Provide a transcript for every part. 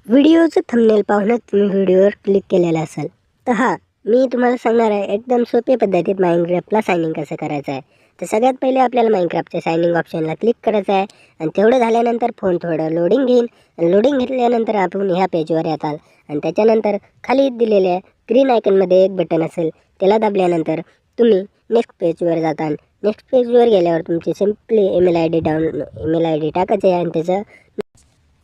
व्हिडिओचं thumbnail पाहूनच तुम्ही व्हिडिओवर click केलेलं असेल तर मी तुम्हाला सांगणार आहे एकदम सोप्या पद्धतीत माइनक्राफ्टला साइन इन कसं करायचं आहे। तर सगळ्यात पहिले आपल्याला माइनक्राफ्टच्या साइन इन ऑप्शनला क्लिक करायचं आहे आणि तेवढं झाल्यानंतर फोन थोडं लोडिंग घेईल आणि लोडिंग घेतल्यानंतर आपण ह्या पेजवर येताल आणि त्याच्यानंतर खाली दिलेल्या ग्रीन आयकनमध्ये एक बटन असेल त्याला दाबल्यानंतर तुम्ही नेक्स्ट पेजवर जाताल। नेक्स्ट पेजवर गेल्यावर तुमची सिम्पली ईमेल आय डी टाकायचं आहे आणि त्याचं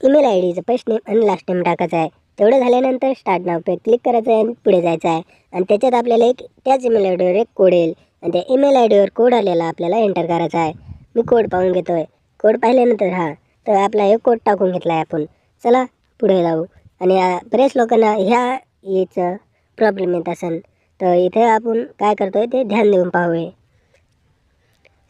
ईमेल आय डीचं फर्स्ट नेम आणि लास्ट नेम टाकायचं आहे। तेवढं झाल्यानंतर स्टार्ट नाव पे क्लिक करायचं आहे आणि पुढे जायचं आहे आणि त्याच्यात आपल्याला त्याच ईमेल आय डीवर एक कोड येईल आणि त्या ईमेल आय डीवर कोड आलेला आपल्याला एंटर करायचा आहे। मी कोड पाहून घेतो आहे। कोड पाहिल्यानंतर तर आपला एक कोड टाकून घेतला आहे आपण। चला पुढे जाऊ आणि बरेच लोकांना याचं प्रॉब्लेम येत असेल तर इथे आपण काय करतो आहे ते ध्यान देऊन पाहूया।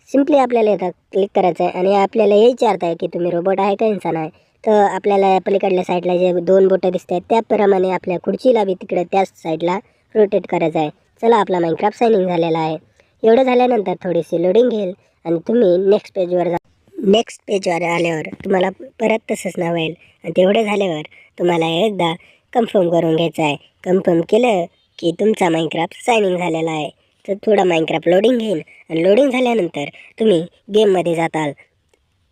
सिम्पली आपल्याला इथं क्लिक करायचं आहे आणि आपल्याला हे विचारत आहे की तुम्ही रोबोट आहे का इन्सान आहे। तर आपल्याला पलीकडल्या साईडला जे दोन बोटं दिसत आहेत त्याप्रमाणे आपल्या खुर्चीला बी तिकडे त्याच साईडला रोटेट करायचं आहे। चला आपला माइनक्राफ्ट साइन इन झालेला आहे। एवढं झाल्यानंतर थोडीशी लोडिंग घेईल आणि तुम्ही नेक्स्ट पेजवर जा। नेक्स्ट पेजवर आल्यावर तुम्हाला परत तसंच नाव येईल आणि तेवढं झाल्यावर तुम्हाला एकदा कन्फर्म करून घ्यायचं आहे। कन्फर्म केलं की तुमचा माइनक्राफ्ट साइन इन झालेला आहे। तर थोडा माइनक्राफ्ट लोडिंग घेईल आणि लोडिंग झाल्यानंतर तुम्ही गेममध्ये जाताल।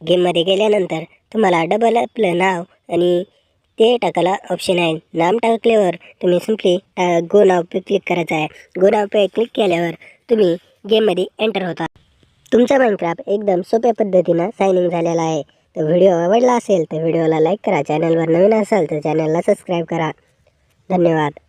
गेममध्ये गेल्यानंतर तुम्हाला डबल आपलं नाव आणि ते टाकायला ऑप्शन आहे। नाम टाकल्यावर तुम्ही सिम्पली गो नाव पे क्लिक करायचं आहे। गो नाव पे क्लिक केल्यावर तुम्ही गेममध्ये एंटर होता। तुमचा माइनक्राफ्ट एकदम सोप्या पद्धतीनं साइन इन झालेला आहे। तर व्हिडिओ आवडला असेल तर व्हिडिओला लाईक करा, चॅनलवर नवीन असाल तर चॅनलला सबस्क्राईब करा। धन्यवाद।